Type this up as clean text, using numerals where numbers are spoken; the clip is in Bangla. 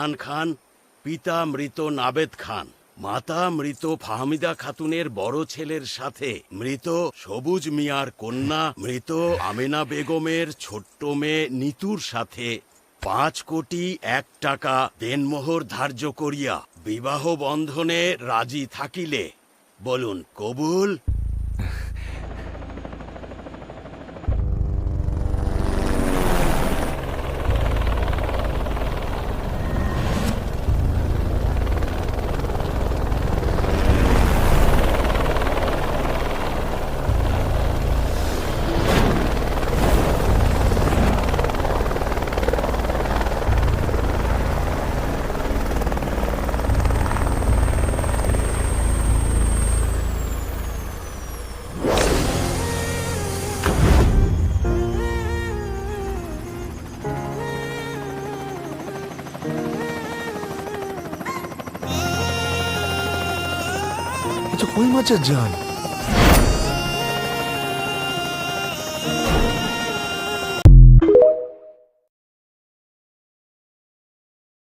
রায়হান খান, পিতা মৃত নাবেদ খান, মাতা মৃত ফাহমিদা খাতুনের বড় ছেলের সাথে মৃত সবুজ মিয়ার কন্যা মৃত আমেনা বেগমের ছোট্ট মেয়ে নিতুর সাথে 5,01,00,000 দেনমোহর ধার্য করিয়া বিবাহ বন্ধনে রাজি থাকিলে বলুন কবুল। কই মাছের জান?